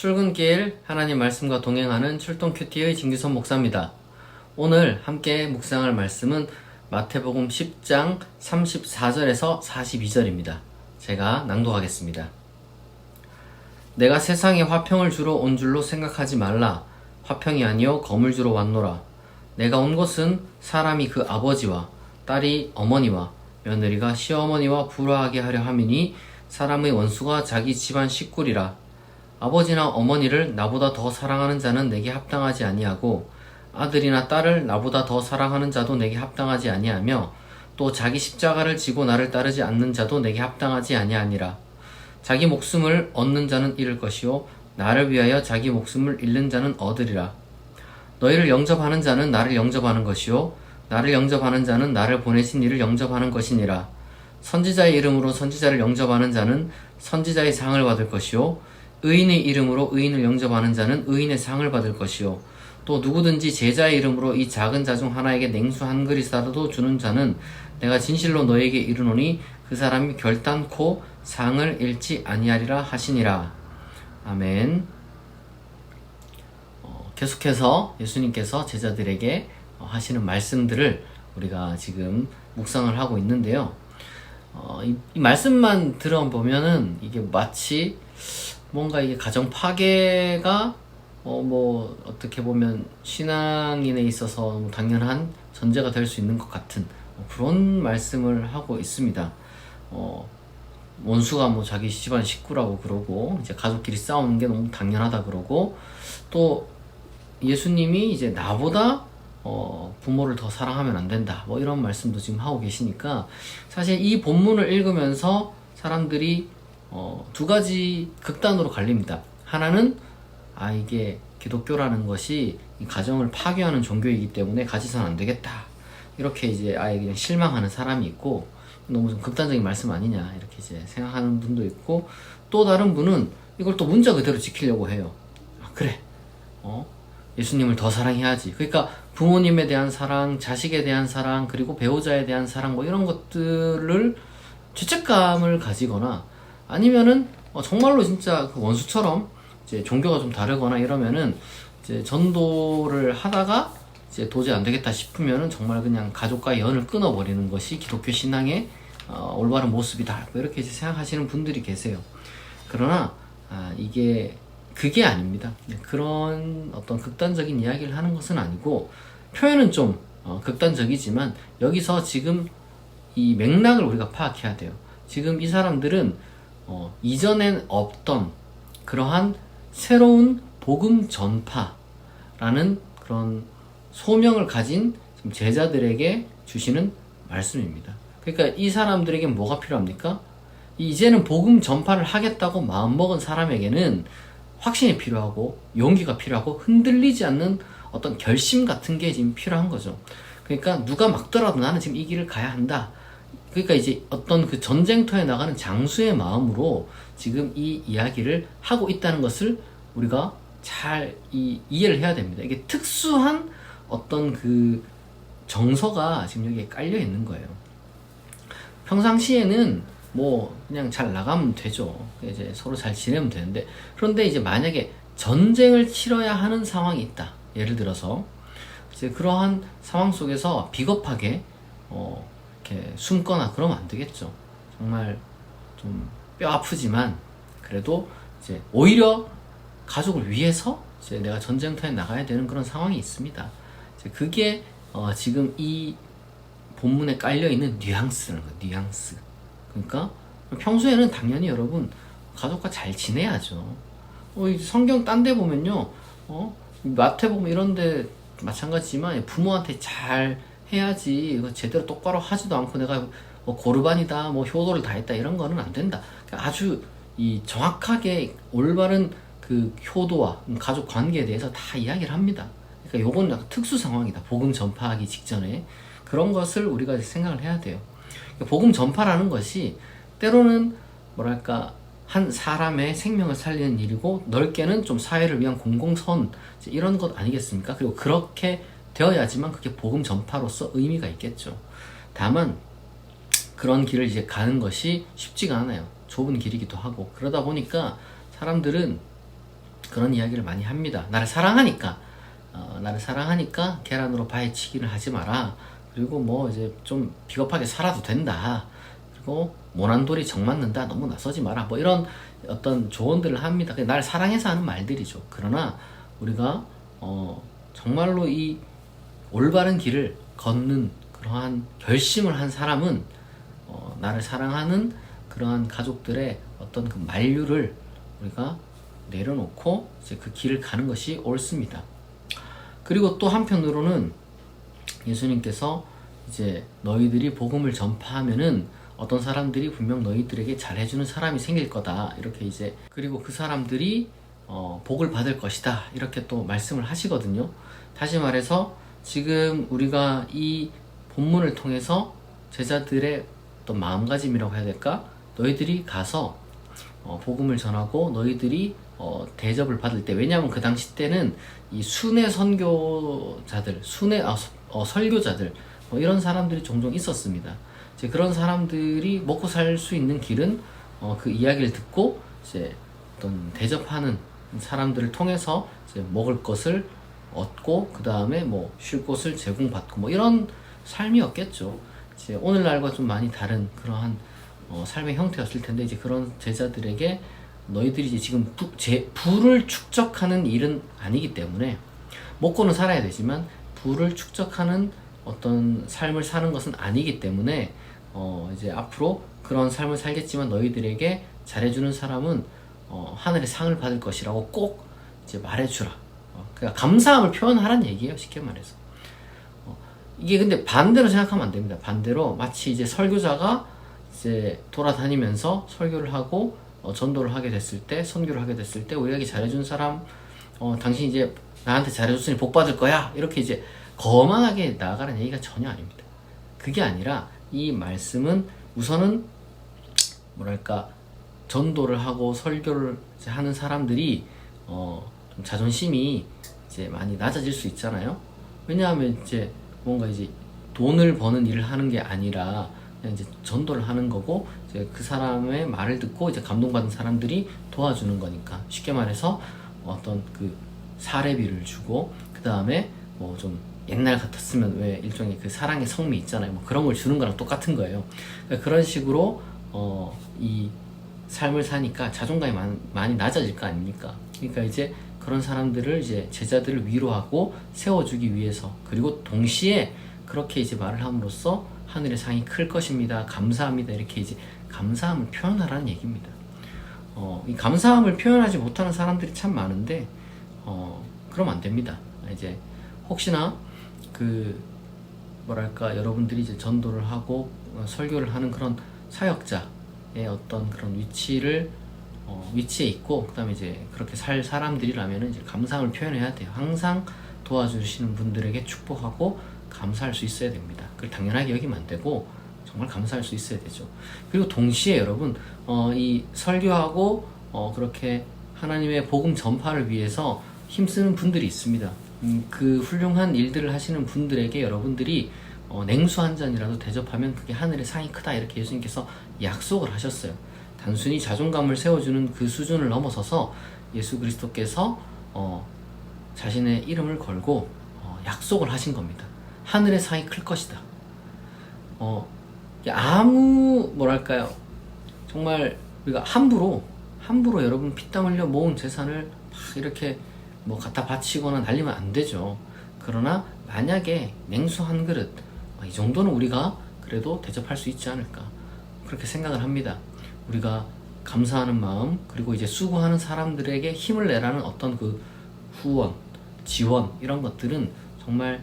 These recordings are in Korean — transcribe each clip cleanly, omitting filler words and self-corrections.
출근길 하나님 말씀과 동행하는 출동 큐티의 진규선 목사입니다. 오늘 함께 묵상할 말씀은 마태복음 10장 34절에서 42절입니다. 제가 낭독하겠습니다. 내가 세상에 화평을 주러 온 줄로 생각하지 말라. 화평이 아니요 검을 주러 왔노라. 내가 온 것은 사람이 그 아버지와 딸이 어머니와 며느리가 시어머니와 불화하게 하려 함이니 사람의 원수가 자기 집안 식구리라. 아버지나 어머니를 나보다 더 사랑하는 자는 내게 합당하지 아니하고 아들이나 딸을 나보다 더 사랑하는 자도 내게 합당하지 아니하며 또 자기 십자가를 지고 나를 따르지 않는 자도 내게 합당하지 아니하니라. 자기 목숨을 얻는 자는 잃을 것이요 나를 위하여 자기 목숨을 잃는 자는 얻으리라. 너희를 영접하는 자는 나를 영접하는 것이요 나를 영접하는 자는 나를 보내신 이를 영접하는 것이니라. 선지자의 이름으로 선지자를 영접하는 자는 선지자의 상을 받을 것이요 의인의 이름으로 의인을 영접하는 자는 의인의 상을 받을 것이요 또 누구든지 제자의 이름으로 이 작은 자 중 하나에게 냉수 한 그릇이라도 주는 자는 내가 진실로 너에게 이르노니 그 사람이 결단코 상을 잃지 아니하리라 하시니라. 아멘. 계속해서 예수님께서 제자들에게 하시는 말씀들을 우리가 지금 묵상을 하고 있는데요. 이 말씀만 들어보면은 이게 마치 뭔가 이게 가정 파괴가 어떻게 보면 신앙인에 있어서 당연한 전제가 될 수 있는 것 같은 그런 말씀을 하고 있습니다. 원수가 자기 집안 식구라고 그러고 이제 가족끼리 싸우는 게 너무 당연하다 그러고 또 예수님이 이제 나보다 부모를 더 사랑하면 안 된다 이런 말씀도 지금 하고 계시니까 사실 이 본문을 읽으면서 사람들이 두 가지 극단으로 갈립니다. 하나는 이게 기독교라는 것이 이 가정을 파괴하는 종교이기 때문에 가지선 안 되겠다 이렇게 이제 아예 그냥 실망하는 사람이 있고 너무 좀 극단적인 말씀 아니냐 이렇게 이제 생각하는 분도 있고 또 다른 분은 이걸 또 문자 그대로 지키려고 해요. 그래 예수님을 더 사랑해야지. 그러니까 부모님에 대한 사랑, 자식에 대한 사랑, 그리고 배우자에 대한 사랑 이런 것들을 죄책감을 가지거나 아니면은 정말로 진짜 그 원수처럼 이제 종교가 좀 다르거나 이러면은 이제 전도를 하다가 이제 도저히 안 되겠다 싶으면은 정말 그냥 가족과의 연을 끊어버리는 것이 기독교 신앙의 올바른 모습이다 이렇게 이제 생각하시는 분들이 계세요. 그러나 그게 아닙니다. 그런 어떤 극단적인 이야기를 하는 것은 아니고 표현은 좀 극단적이지만 여기서 지금 이 맥락을 우리가 파악해야 돼요. 지금 이 사람들은 이전엔 없던 그러한 새로운 복음 전파라는 그런 소명을 가진 제자들에게 주시는 말씀입니다. 그러니까 이 사람들에게 뭐가 필요합니까? 이제는 복음 전파를 하겠다고 마음먹은 사람에게는 확신이 필요하고 용기가 필요하고 흔들리지 않는 어떤 결심 같은 게 지금 필요한 거죠. 그러니까 누가 막더라도 나는 지금 이 길을 가야 한다. 그러니까 이제 어떤 그 전쟁터에 나가는 장수의 마음으로 지금 이 이야기를 하고 있다는 것을 우리가 잘 이해를 해야 됩니다. 이게 특수한 어떤 그 정서가 지금 여기에 깔려 있는 거예요. 평상시에는 그냥 잘 나가면 되죠. 이제 서로 잘 지내면 되는데 그런데 이제 만약에 전쟁을 치러야 하는 상황이 있다. 예를 들어서 이제 그러한 상황 속에서 비겁하게 이렇게 숨거나 그러면 안 되겠죠. 정말 좀 뼈 아프지만 그래도 이제 오히려 가족을 위해서 이제 내가 전쟁터에 나가야 되는 그런 상황이 있습니다. 이제 그게 지금 이 본문에 깔려 있는 뉘앙스라는 거예요. 뉘앙스. 그러니까 평소에는 당연히 여러분 가족과 잘 지내야죠. 성경 딴 데 보면요, 마태복음 이런데 마찬가지지만 부모한테 잘 해야지 이거 제대로 똑바로 하지도 않고 내가 고르반이다 효도를 다 했다 이런 거는 안 된다. 그러니까 아주 정확하게 올바른 그 효도와 가족 관계에 대해서 다 이야기를 합니다. 그러니까 요건 약간 특수 상황이다. 복음 전파하기 직전에 그런 것을 우리가 생각을 해야 돼요. 그러니까 복음 전파라는 것이 때로는 한 사람의 생명을 살리는 일이고 넓게는 좀 사회를 위한 공공선 이런 것 아니겠습니까? 그리고 그렇게 되어야지만 그게 복음 전파로서 의미가 있겠죠. 다만 그런 길을 이제 가는 것이 쉽지가 않아요. 좁은 길이기도 하고 그러다 보니까 사람들은 그런 이야기를 많이 합니다. 나를 사랑하니까 나를 사랑하니까 계란으로 바위치기를 하지 마라. 그리고 뭐 이제 좀 비겁하게 살아도 된다. 그리고 모난 돌이 정 맞는다. 너무 나서지 마라. 뭐 이런 어떤 조언들을 합니다. 나를 사랑해서 하는 말들이죠. 그러나 우리가 정말로 이 올바른 길을 걷는 그러한 결심을 한 사람은 나를 사랑하는 그러한 가족들의 어떤 그 만류를 우리가 내려놓고 이제 그 길을 가는 것이 옳습니다. 그리고 또 한편으로는 예수님께서 이제 너희들이 복음을 전파하면은 어떤 사람들이 분명 너희들에게 잘해주는 사람이 생길 거다. 이렇게 이제 그리고 그 사람들이 복을 받을 것이다. 이렇게 또 말씀을 하시거든요. 다시 말해서 지금 우리가 이 본문을 통해서 제자들의 어떤 마음가짐이라고 해야 될까? 너희들이 가서 복음을 전하고 너희들이 대접을 받을 때, 왜냐하면 그 당시 때는 이 순회 선교자들, 설교자들 뭐 이런 사람들이 종종 있었습니다. 이제 그런 사람들이 먹고 살 수 있는 길은 그 이야기를 듣고 이제 어떤 대접하는 사람들을 통해서 이제 먹을 것을 얻고 그 다음에 뭐 쉴 곳을 제공받고 뭐 이런 삶이었겠죠. 이제 오늘날과 좀 많이 다른 그러한 삶의 형태였을 텐데, 이제 그런 제자들에게 너희들이 이제 지금 부를 축적하는 일은 아니기 때문에 먹고는 살아야 되지만 부를 축적하는 어떤 삶을 사는 것은 아니기 때문에 이제 앞으로 그런 삶을 살겠지만 너희들에게 잘해주는 사람은 하늘의 상을 받을 것이라고 꼭 이제 말해주라. 그러니까 감사함을 표현하라는 얘기예요, 쉽게 말해서. 이게 근데 반대로 생각하면 안 됩니다. 반대로 마치 이제 설교자가 이제 돌아다니면서 설교를 하고 전도를 하게 됐을 때, 선교를 하게 됐을 때 우리에게 잘해준 사람, 당신 이제 나한테 잘해줬으니 복 받을 거야, 이렇게 이제 거만하게 나아가는 얘기가 전혀 아닙니다. 그게 아니라 이 말씀은 우선은 뭐랄까, 전도를 하고 설교를 이제 하는 사람들이 좀 자존심이 이제 많이 낮아질 수 있잖아요. 왜냐하면 이제 뭔가 이제 돈을 버는 일을 하는 게 아니라 그냥 이제 전도를 하는 거고, 이제 그 사람의 말을 듣고 이제 감동받은 사람들이 도와주는 거니까, 쉽게 말해서 어떤 그 사례비를 주고, 그 다음에 뭐 좀 옛날 같았으면 왜 일종의 그 사랑의 성미 있잖아요. 뭐 그런 걸 주는 거랑 똑같은 거예요. 그러니까 그런 식으로 이 삶을 사니까 자존감이 많이 낮아질 거 아닙니까? 그러니까 이제 그런 사람들을 이제 제자들을 위로하고 세워주기 위해서, 그리고 동시에 그렇게 이제 말을 함으로써 하늘의 상이 클 것입니다. 감사합니다. 이렇게 이제 감사함을 표현하라는 얘기입니다. 이 감사함을 표현하지 못하는 사람들이 참 많은데, 그러면 안 됩니다. 이제 혹시나 그 뭐랄까, 여러분들이 이제 전도를 하고 설교를 하는 그런 사역자의 어떤 그런 위치에 있고, 그 다음에 이제 그렇게 살 사람들이라면 이제 감사함을 표현해야 돼요. 항상 도와주시는 분들에게 축복하고 감사할 수 있어야 됩니다. 그걸 당연하게 여기면 안 되고 정말 감사할 수 있어야 되죠. 그리고 동시에 여러분, 이 설교하고 그렇게 하나님의 복음 전파를 위해서 힘쓰는 분들이 있습니다. 그 훌륭한 일들을 하시는 분들에게 여러분들이 냉수 한 잔이라도 대접하면 그게 하늘의 상이 크다, 이렇게 예수님께서 약속을 하셨어요. 단순히 자존감을 세워주는 그 수준을 넘어서서 예수 그리스도께서 자신의 이름을 걸고 약속을 하신 겁니다. 하늘의 상이 클 것이다. 아무 뭐랄까요, 정말 우리가 함부로 여러분 피땀 흘려 모은 재산을 막 이렇게 뭐 갖다 바치거나 날리면 안 되죠. 그러나 만약에 냉수 한 그릇, 이 정도는 우리가 그래도 대접할 수 있지 않을까, 그렇게 생각을 합니다. 우리가 감사하는 마음, 그리고 이제 수고하는 사람들에게 힘을 내라는 어떤 그 후원, 지원, 이런 것들은 정말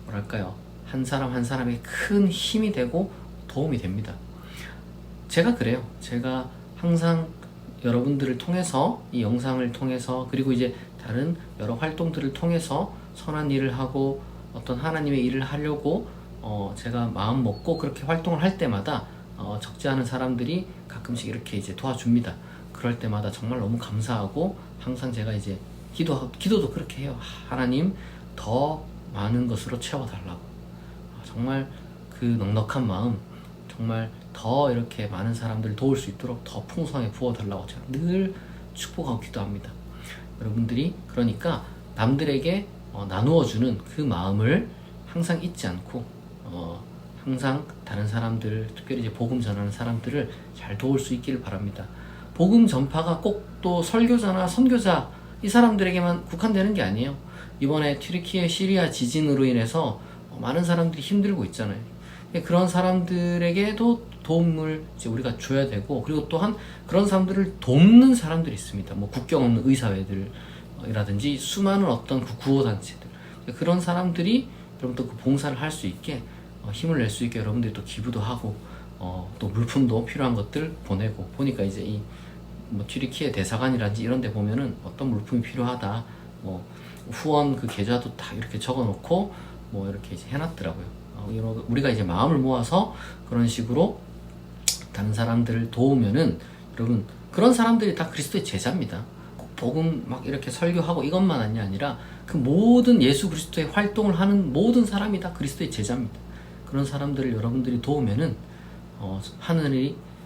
뭐랄까요, 한 사람 한 사람에게 큰 힘이 되고 도움이 됩니다. 제가 그래요. 제가 항상 여러분들을 통해서, 이 영상을 통해서, 그리고 이제 다른 여러 활동들을 통해서 선한 일을 하고 어떤 하나님의 일을 하려고 제가 마음 먹고 그렇게 활동을 할 때마다 적지 않은 사람들이 가끔씩 이렇게 이제 도와줍니다. 그럴 때마다 정말 너무 감사하고, 항상 제가 이제 기도도 그렇게 해요. 하나님, 더 많은 것으로 채워달라고. 정말 그 넉넉한 마음, 정말 더 이렇게 많은 사람들을 도울 수 있도록 더 풍성하게 부어달라고 제가 늘 축복하고 기도합니다. 여러분들이 그러니까 남들에게 나누어주는 그 마음을 항상 잊지 않고 항상 다른 사람들, 특별히 이제 복음 전하는 사람들을 잘 도울 수 있기를 바랍니다. 복음 전파가 꼭 또 설교자나 선교자 이 사람들에게만 국한되는 게 아니에요. 이번에 튀르키예 시리아 지진으로 인해서 많은 사람들이 힘들고 있잖아요. 그런 사람들에게도 도움을 이제 우리가 줘야 되고, 그리고 또한 그런 사람들을 돕는 사람들이 있습니다. 뭐 국경 없는 의사회들이라든지 수많은 어떤 그 구호단체들, 그런 사람들이 여러분들 그 봉사를 할 수 있게 힘을 낼 수 있게 여러분들이 또 기부도 하고 또 물품도 필요한 것들 보내고, 보니까 이제 이 뭐 튀르키예 대사관이라든지 이런 데 보면은 어떤 물품이 필요하다, 뭐 후원 그 계좌도 다 이렇게 적어 놓고 뭐 이렇게 이제 해놨더라고요. 우리가 이제 마음을 모아서 그런 식으로 다른 사람들을 도우면은, 여러분 그런 사람들이 다 그리스도의 제자입니다. 꼭 복음 막 이렇게 설교하고 이것만이 아니라 그 모든 예수 그리스도의 활동을 하는 모든 사람이 다 그리스도의 제자입니다. 그런 사람들을 여러분들이 도우면은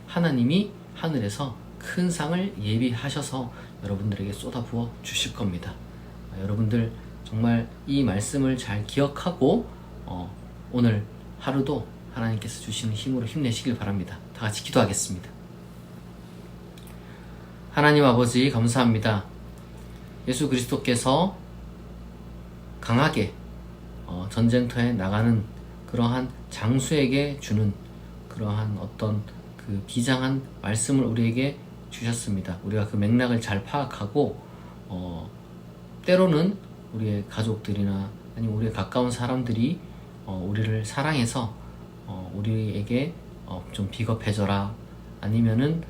하나님이 하늘에서 큰 상을 예비하셔서 여러분들에게 쏟아부어 주실 겁니다. 여러분들 정말 이 말씀을 잘 기억하고 오늘 하루도 하나님께서 주시는 힘으로 힘내시길 바랍니다. 다 같이 기도하겠습니다. 하나님 아버지 감사합니다. 예수 그리스도께서 강하게 전쟁터에 나가는 그러한 장수에게 주는 그러한 어떤 그 비장한 말씀을 우리에게 주셨습니다. 우리가 그 맥락을 잘 파악하고 때로는 우리의 가족들이나 아니면 우리의 가까운 사람들이 우리를 사랑해서 우리에게 좀 비겁해져라, 아니면은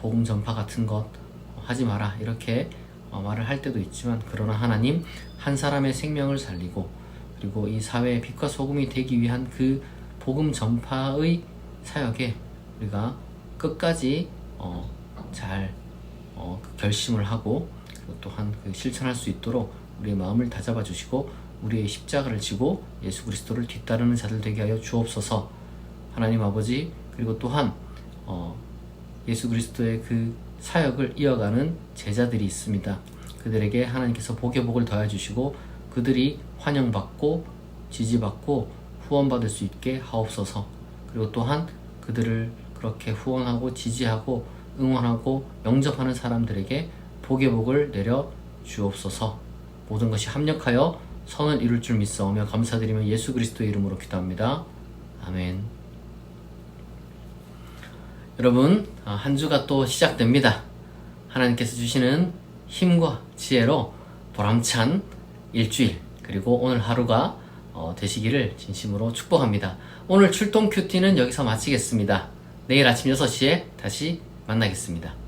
복음 전파 같은 것 하지 마라, 이렇게 말을 할 때도 있지만, 그러나 하나님, 한 사람의 생명을 살리고 그리고 이 사회의 빛과 소금이 되기 위한 그 복음 전파의 사역에 우리가 끝까지 잘 결심을 하고, 그리고 또한 그 실천할 수 있도록 우리의 마음을 다잡아 주시고 우리의 십자가를 지고 예수 그리스도를 뒤따르는 자들 되게 하여 주옵소서. 하나님 아버지, 그리고 또한 예수 그리스도의 그 사역을 이어가는 제자들이 있습니다. 그들에게 하나님께서 복의 복을 더해 주시고 그들이 환영받고 지지받고 후원받을 수 있게 하옵소서. 그리고 또한 그들을 그렇게 후원하고 지지하고 응원하고 영접하는 사람들에게 복의 복을 내려 주옵소서. 모든 것이 합력하여 선을 이룰 줄 믿사오며 감사드리며 예수 그리스도의 이름으로 기도합니다. 아멘. 여러분, 한 주가 또 시작됩니다. 하나님께서 주시는 힘과 지혜로 보람찬 일주일, 그리고 오늘 하루가 되시기를 진심으로 축복합니다. 오늘 출동 큐티는 여기서 마치겠습니다. 내일 아침 6시에 다시 만나겠습니다.